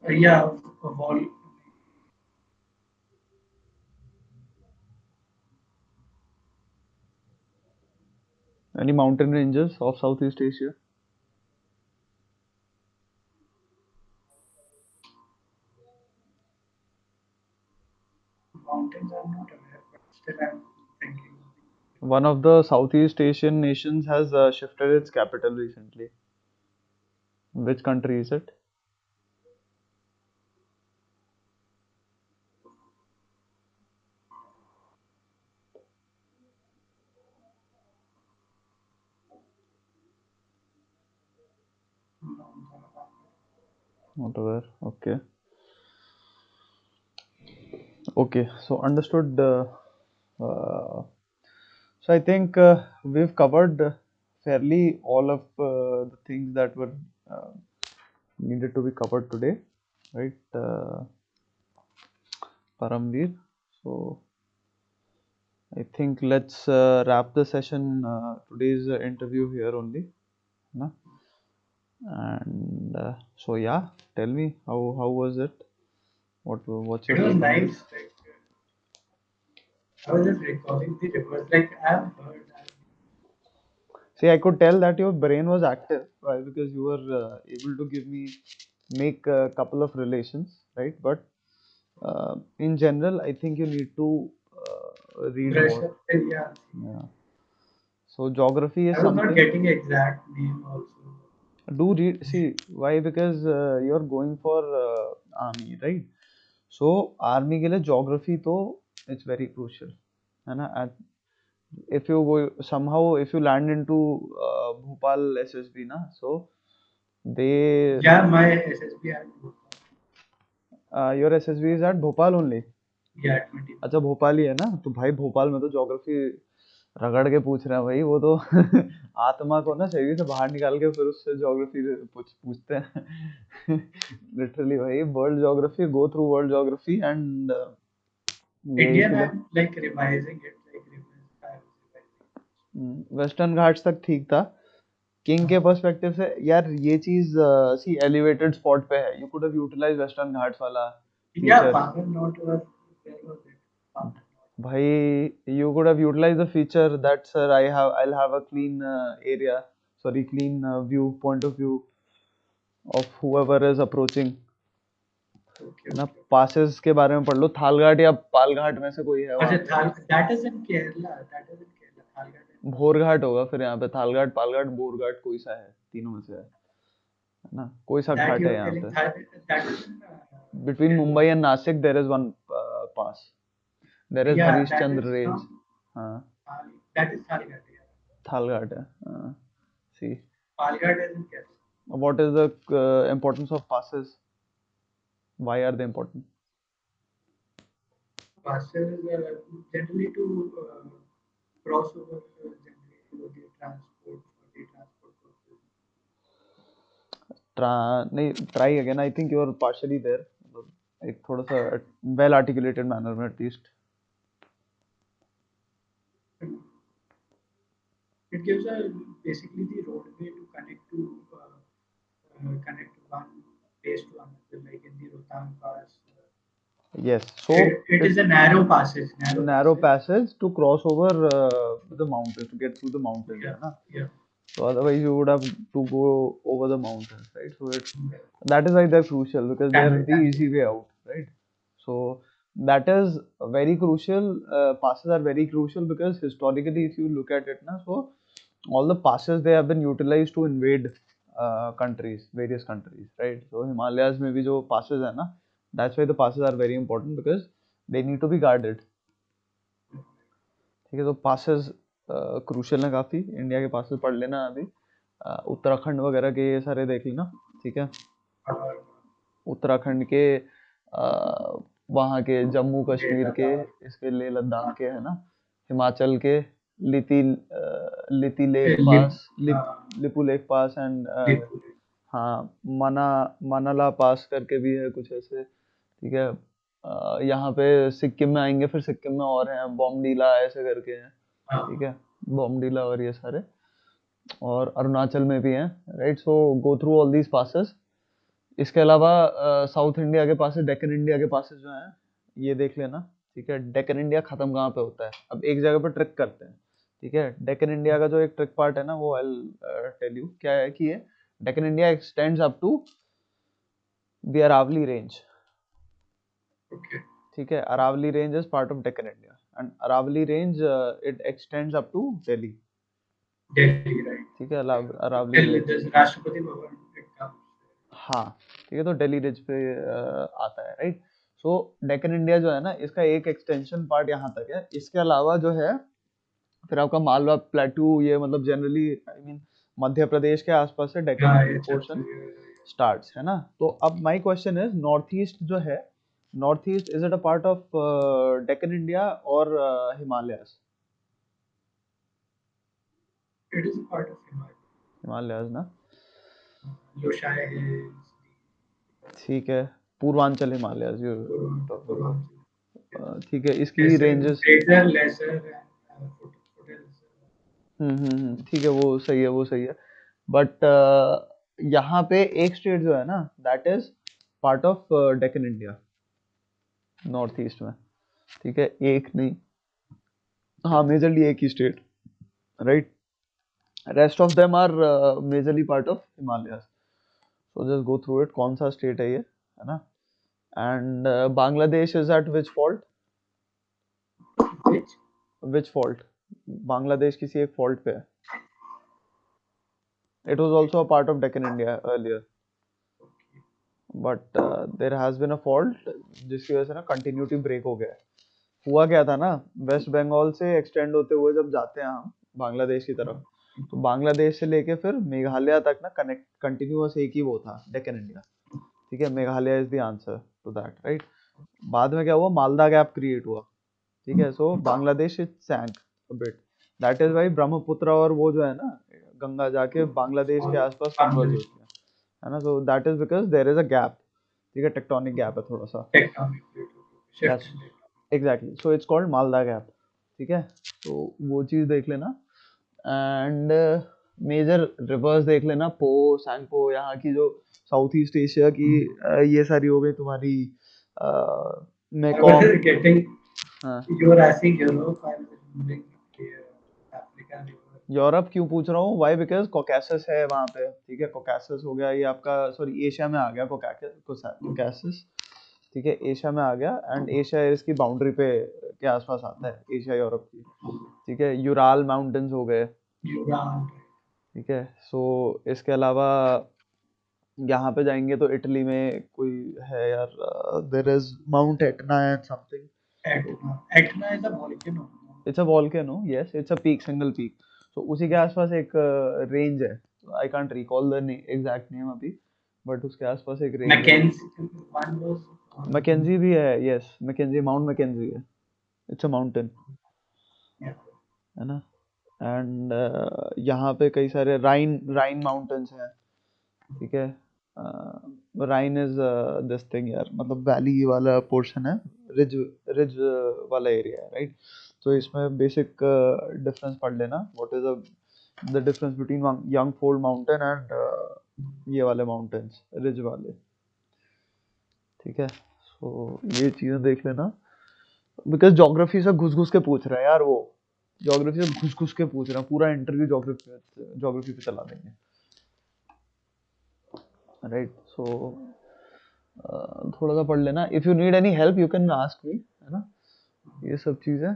Yeah, a wall. Any mountain ranges of Southeast Asia? Mountains I'm not aware, but still I'm thinking. One of the Southeast Asian nations has shifted its capital recently. Which country is it? Not aware. Okay. Okay. So understood. Uh, so I think we've covered fairly all of the things that were uh, needed to be covered today, right? Paramvir. So I think let's wrap the session, today's interview here only. Na? And so yeah, tell me how was it? What's your It was take on nice. this? Like I was just recalling the rivers. Like I've heard. See, I could tell that your brain was active. Why? Because you were able to make a couple of relations, right? But in general, I think you need to read Brush more. up. Yeah. Yeah. So geography is I was not something. getting exact name also. Do read. See why? Because you're going for army, right? So army के लिए geography तो it's very crucial, है ना? If you go somehow, if you land into Bhopal SSB na, so they Yeah, my SSB had your SSB is at Bhopal only. yeah 20. अच्छा भोपाल ही है ना, तो भाई भोपाल में तो ज्योग्राफी रगड़ के पूछ रहे हैं भाई वो तो आत्मा को ना शरीर से बाहर निकाल के फिर उससे ज्योग्राफी पूछते हैं लिटरली भाई world geography, go through world geography and यही Indian, के लिए I'm like revising it. Like I was western Ghats तक ठीक था। किंग के पर्सपेक्टिव से यार ये चीज सी एलिवेटेड स्पॉट पे है, you could have utilize Western Ghats वाला yeah, feature. Pangan not was where was it? Pangan भाई you could have utilized the feature that sir I'll have a clean area, sorry clean view, point of view of whoever is approaching, not. Okay, है ना? okay. Passes के बारे में पढ़ लो, थालघाट या पालघाट में से कोई है वहाँ अच्छा, पे। that is in Kerala. That is in Kerala. Thalgad is in Bhorghat होगा फिर यहाँ पे, थालघाट पालघाट बोरघाट कोई सा है, तीनों में से है ना? कोई सा that घाट you है are यहाँ telling. पे। That is in between Kerala. Mumbai and Nashik there is one pass, there is Yeah, Harish that is Chandra range. from हाँ That is Thalgad. Yeah. Thalghat है। सी Palgad is in Kerala. What is the importance of passes, why are they important? Passes generally to cross over generally to the transport for the transport purpose. नहीं try again, I think you are partially there, एक थोड़ा सा well articulated manner में at least. It gives a basically the roadway to connect one place to another, like in the Rohtang Pass. Yes, so It is it's a narrow passage, narrow narrow passage. passage to cross over the mountains, to get through the mountains, Yeah, है ना? yeah. So otherwise you would have to go over the mountains, right? So it's, that is why they're crucial, because they're Camel the handling. easy way out, right? So that is very crucial. Passes are very crucial because historically, if you look at it, na, so all the passes they have been utilized to invade countries, various countries, right? So Himalayas में भी जो passes है ना, that's why the passes are very important because they need to be guarded. ठीक है, तो passes crucial है काफ़ी। इंडिया के passes पढ़ लेना अभी, उत्तराखंड वगैरह के ये सारे देख लेना, ठीक है? उत्तराखंड के वहाँ के, जम्मू कश्मीर के, इसके लेह लद्दाख के, है ना? हिमाचल के लिति लेक Lip, pass, Lipulekh pass and lip. हाँ मनाला पास करके भी है कुछ ऐसे, ठीक है? यहाँ पे सिक्किम में आएंगे, फिर सिक्किम में और हैं बॉमडीला ऐसे करके हैं, ठीक है? बॉमडीला और ये सारे, और अरुणाचल में भी हैं, right? So go through all these passes इसके अलावा साउथ इंडिया के पास, डेक्कन इंडिया के पास जो है ये देख लेना। ठीक है, डेक्कन इंडिया खत्म कहाँ पे होता है? अब एक जगह पे ट्रिक करते हैं। ठीक है, डेक्कन इंडिया का जो एक ट्रिक पार्ट है ना, वो आई टेल यू क्या है कि ये Deccan India extends up to the Aravalli range. Okay. ठीक है, Aravalli range is part of Deccan India and Aravalli range it extends up to Delhi. Delhi, right? ठीक है, Aravalli Till range, this Rashtrapati Bhavan it comes. हाँ ठीक है, तो दिल्ली रिज पे आता है, राइट। सो डेक्कन इंडिया जो है ना, इसका एक एक्सटेंशन पार्ट यहाँ तक है। इसके अलावा जो है फिर आपका मालवा प्लेटू, ये मतलब generally I mean Madhya Pradesh के आसपास से Deccan Yeah, it's portion absolutely. Starts, है ना। तो अब my question is, north east जो है, north east is it a part of Deccan India और Himalayas? It is a part of Himalaya. Himalayas ना, Lushai Hills, ठीक है, Purvanchal Himalayas you talking Purvanchal. About. ठीक है, इसकी Lesser, ranges, greater, lesser, and foothills. ठीक है, वो सही है, वो सही है। बट यहाँ पे एक स्टेट जो है ना, that is part of Deccan India, north east में। ठीक है, एक नहीं, हाँ मेजरली एक ही state, right. Rest of them are majorly part of Himalayas. So just go through it, कौन सा स्टेट है ये, है ना। And Bangladesh is at which fault? Which? Which fault? Bangladesh किसी एक फॉल्ट पे है। It was also a part of Deccan India earlier, but there has been a fault जिसकी वजह से ना कंटिन्यूटी ब्रेक हो गया है। हुआ क्या था ना, वेस्ट बंगाल से एक्सटेंड होते हुए जब जाते हैं हम बांग्लादेश की तरफ, तो बांग्लादेश से लेके फिर मेघालय तक ना कनेक्ट कंटिन्यूअस एक ही वो था, डेक्कन इंडिया। ठीक है, Meghalaya is the answer to that, right. बाद में क्या हुआ, मालदा गैप क्रिएट हुआ। ठीक है, so Bangladesh is sunk a bit, that is why Brahmaputra और वो जो है ना गंगा जाके बांग्लादेश के आसपास कन्वर्ज Bangladesh. होती है ना। So that is because there is a gap. ठीक है, टेक्टोनिक गैप है थोड़ा सा। Tectonic plate. Shift yes, in tectonic. Exactly, so it's called Malda gap. ठीक है, तो वो चीज देख लेना। एंड मेजर रिवर्स देख लेना, पो, सैंगपो, यहाँ की जो साउथ ईस्ट एशिया की ये सारी हो गई तुम्हारी, I मेकोंग। was getting, हाँ, you were asking Europe, I was moving here, Africa river. Europe क्यों पूछ रहा हूँ, वाई, बिकॉज कोकासस है वहाँ पे। ठीक है, कोकासस हो गया ये आपका, सॉरी एशिया में आ गया कोकासस। ठीक है, एशिया में आ गया, एंड एशिया इसकी बाउंड्री पे के आसपास आता है, एशिया यूरोप की। ठीक है, यूराल माउंटेन्स हो गए। Ural. ठीक है, सो इसके अलावा यहाँ पे जाएंगे तो इटली में कोई है यार, there is mount Etna and something. Etna. Etna is a volcano. It's a volcano, yes, it's a peak, single peak. So उसी के आसपास एक रेंज है, I can't recall the exact name अभी, बट उसके आसपास एक रेंज है। Mackenzie. One was. मैकेंजी भी है, यस, मैकेंजी, माउंट मैकेंजी है, इट्स अ माउंटेन, Yeah. है ना। एंड यहाँ पे कई सारे राइन राइन माउंटेन्स हैं। ठीक है, राइन इज दिस थिंग यार, मतलब वैली वाला पोर्शन है, रिज रिज वाला एरिया है, राइट। तो इसमें बेसिक डिफरेंस पढ़ लेना, what is the difference between young fold mountain and ये वाले माउंटेन्स, रिज वाले। ठीक है, सो ये चीज़ें देख लेना, बिकॉज ज्योग्राफी से घुस घुस के पूछ रहा है यार वो, ज्योग्राफी से घुस घुस के पूछ रहा है, पूरा इंटरव्यू ज्योग्राफी पे चला देंगे, राइट। सो थोड़ा सा पढ़ लेना, if you need any help you can ask me, है ना। ये सब चीज़ें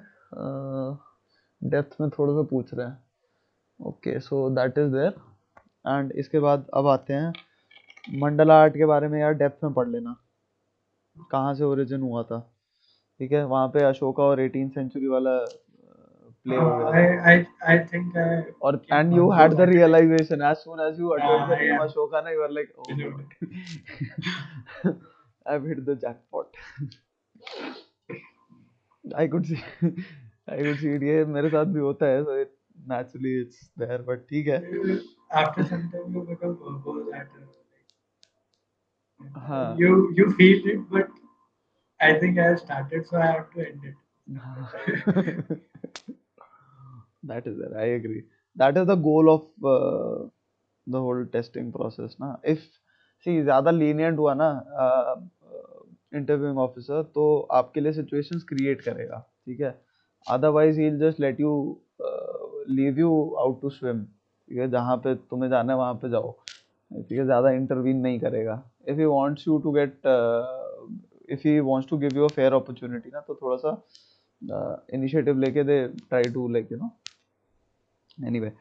डेप्थ में थोड़ा सा पूछ रहे हैं। Okay, so that is there. And इसके बाद अब आते हैं मंडला आर्ट के बारे में, यार डेप्थ में पढ़ लेना, कहाँ से ओरिजिन हुआ था। ठीक है, वहाँ पे अशोका और 18th सेंचुरी वाला प्ले हो गया था। I think I और can and you follow had the that. Realization as soon as you uttered the name Yeah. Ashoka ना, you are like oh Absolutely. God, I have hit the jackpot. I could see, I could see it, ये मेरे साथ भी होता है, so it naturally it's there, but ठीक है। After some time, you become verbose at हाँ, you feel it, but I think I have started, so I have to end it. that is there, I agree, that is the goal of the whole testing process na, if सी ज़्यादा lenient हुआ ना interviewing officer तो आपके लिए situations create करेगा, ठीक है। Otherwise he will just let you leave you out to swim, ठीक है, जहाँ पे तुम्हें जाना है वहाँ पे जाओ, ठीक है, ज़्यादा इंटरवीन नहीं करेगा। If he wants you to get, if he wants to give you a fair opportunity ना, तो थोड़ा सा इनिशिएटिव लेके they try to like you know anyway.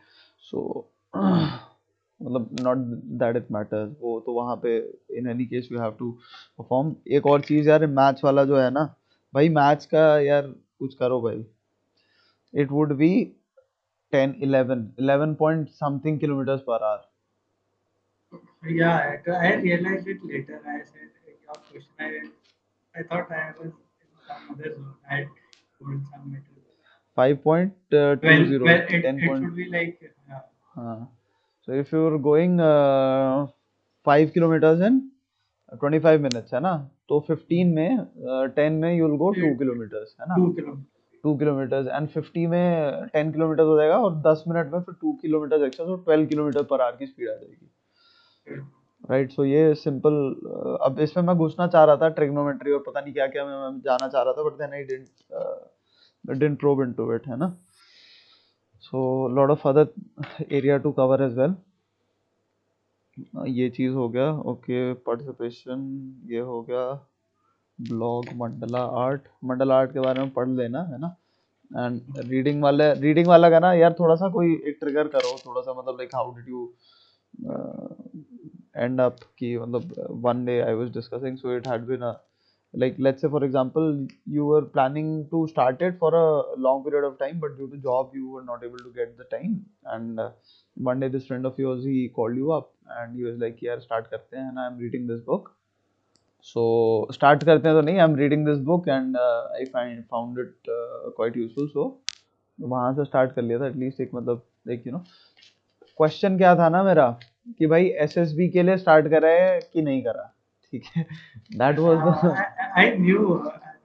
So मतलब नॉट दैट इट मैटर्स, वो तो वहाँ पे in any case you have to perform. एक और चीज़ यार, मैच वाला जो है ना भाई, मैच का यार कुछ करो भाई। It would be 11 point something kilometres per hour. Yeah, I realized it later. I said your question. I thought I was in some other zone. I had told some metal. 5.20, Well, 10 it point, should be like हाँ। So if you are going 5 kilometres in 25 minutes है ना, तो 10 में you will go 2 kilometres है ना, 2 kilometers. 2 kilometres, and 50 में 10 kilometres हो जाएगा, और 10 मिनट में फिर 2 किलोमीटर्स एक्स्ट्रा, तो 12 किलोमीटर पर आवर की स्पीड आ जाएगी, राइट। सो ये सिंपल, अब इसमें मैं घुसना चाह रहा था ट्रिग्नोमेट्री और पता नहीं क्या क्या मैं जाना चाह रहा था, but then I didn't probe into it, है ना। So lot of other area to cover as well. ये चीज़ हो गया, ओके। पार्टिसिपेशन ये हो गया। ब्लॉग, मंडला आर्ट के बारे में पढ़ लेना, है ना। एंड रीडिंग वाला का ना यार, थोड़ा सा कोई एक ट्रिगर करो थोड़ा सा, मतलब like how did you end up ki matlab one day I was discussing, so it had been a, like let's say for example you were planning to start it for a long period of time, but due to job you were not able to get the time, and one day this friend of yours, he called you up and he was like yaar start karte hain, and I'm reading this book. So start karte hain to nahi, I'm reading this book and I found it quite useful, so वहाँ से start कर लिया था at least एक, मतलब like you no. Question क्या था ना मेरा, कि भाई एसएसबी के लिए स्टार्ट करा है कि नहीं करा, ठीक है। That was the, I knew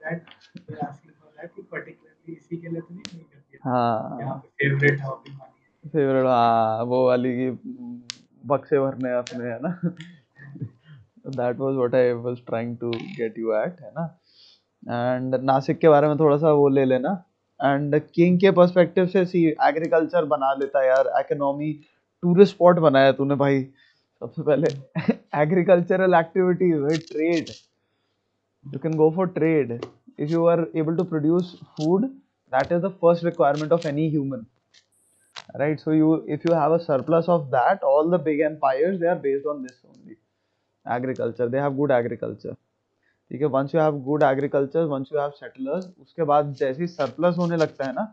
that you were asking for that, कि particularly इसी के लिए तो नहीं कर दिया यहाँ हाँ पे फेवरेट हॉबी वाली फेवरेट, हाँ वो वाली की बक्से भरने अपने, है ना। That was what I was trying to get you at, है ना। एंड नासिक के बारे में थोड़ा सा वो ले लेना। एंड किंग के पर्सपेक्टिव से सी, एग्रीकल्चर बना लेता यार, इकोनॉमी, टूरिस्ट स्पॉट बनाया तूने भाई सबसे पहले। Agricultural activities, trade, you can go for trade. If you are able to produce food, that is the first requirement of any human, right? So you, if you have a surplus of that, all the big empires, they are based on this only, agriculture. They have good agriculture, ठीक है। Once you have good agriculture, once you have settlers, उसके बाद जैसे ही surplus होने लगता है ना,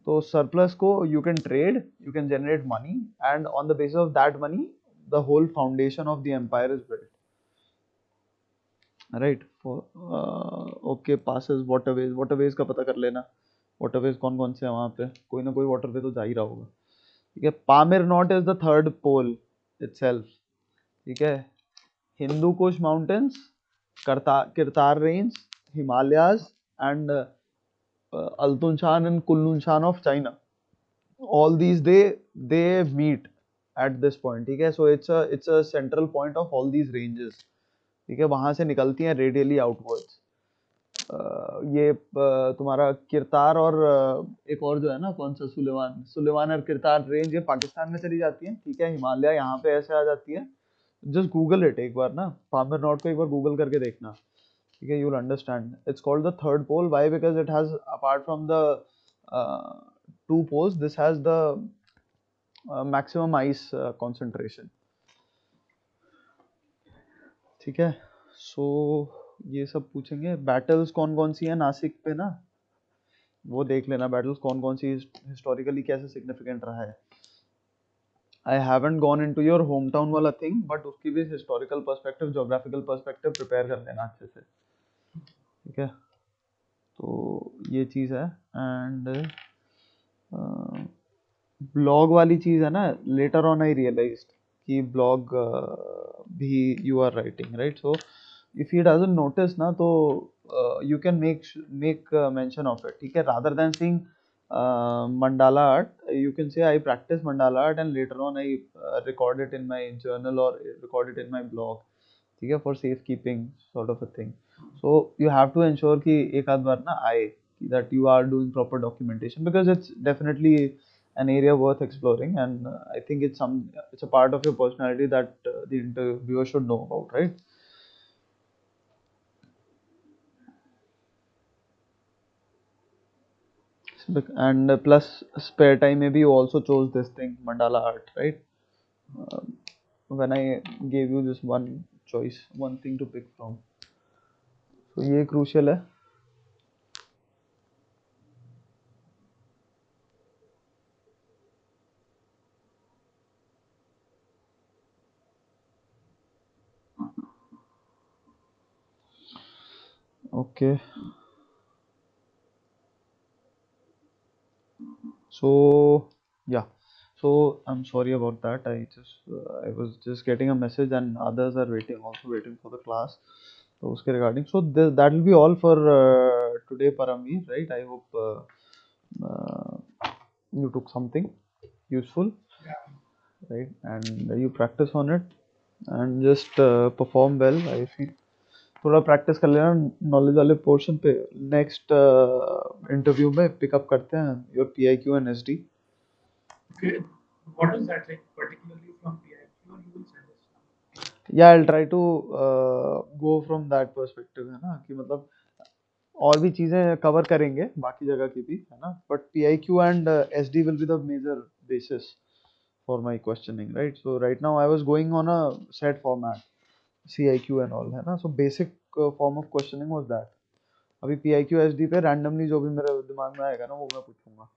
तो सरप्लस को you can trade, you can generate money, and on the basis of that money the whole foundation of the empire is built, right. Okay, passes, waterways का पता कर लेना, वाटरवेज कौन कौन से हैं वहाँ पे, कोई ना कोई वाटरवे तो जा ही रहा होगा, ठीक है। Pamir knot is the third pole itself, ठीक है। Hindu Kush mountains, Kirthar range, Himalayas, and Altun Shan and Kunlun Shan of China, all these they meet at this point, ठीक है। so it's a central point of all these ranges, ठीक है। वहां से निकलती हैं रेडियली आउटवर्ड्स। ये तुम्हारा किरतार और एक और जो है ना, कौन सा, सुलेमान और किरतार रेंज, ये पाकिस्तान में चली जाती है, ठीक है। हिमालय यहाँ पे ऐसे आ जाती है। जस्ट गूगल इट एक बार ना, पामिर नॉट को एक बार गूगल करके देखना, ठीक है। You will understand it's called the third pole, why, because it has apart from the two poles, this has the maximum ice concentration, ठीक है। सो ये सब पूछेंगे। बैटल्स कौन कौन सी है नासिक पे ना, वो देख लेना, बैटल्स कौन कौन सी हिस्टोरिकली कैसे सिग्निफिकेंट रहा है। I haven't gone into your home town वाला थिंग, बट उसकी भी historical perspective, geographical perspective prepare कर लेना अच्छे से, ठीक है। तो ये चीज़ है। एंड ब्लॉग वाली चीज़ है ना, लेटर ऑन आई रियलाइज्ड कि ब्लॉग भी you are writing, right. So if he doesn't notice ना, तो you can make mention of it, ठीक है, rather than saying mandala art, you can say I practice mandala art and later on I record it in my journal or record it in my blog. ठीक है, for safe keeping sort of a thing. So you have to ensure कि एक आध बार ना आए that you are doing proper documentation, because it's definitely an area worth exploring, and I think it's a part of your personality that the interviewer should know about, right? And plus spare time, maybe you also chose this thing, mandala art, right? When I gave you this one choice, one thing to pick from, so ये crucial है. Okay. So yeah, so I'm sorry about that. I was just getting a message and others are also waiting for the class. So uske regarding, so that will be all for today, Paramveer, right? I hope you took something useful, Yeah. right? And you practice on it and just perform well. I feel थोड़ा practice कर लेना knowledge वाले portion पे, next interview में pickup करते हैं your PIQ and SD. Okay. What is that like particularly from PIQ, or you will suggest? या I try to go from that perspective, है ना, कि मतलब और भी चीजें कवर करेंगे बाकी जगह की भी, है ना, but PIQ and SD will be the major basis for my questioning, right? So right now I was going on a set format, CIQ and all, है ना, so basic form of questioning was that. अभी PIQ SD पे randomly जो भी मेरे दिमाग में आएगा ना वो मैं पूछूंगा,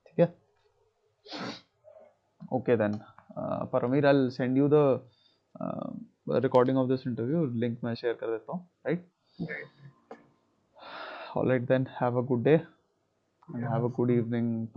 ठीक है? Okay then, Paramir, I'll send you the recording of this interview. Link मैं share कर देता हूँ, right? Right. All right then, have a good day and Yeah. have a good evening.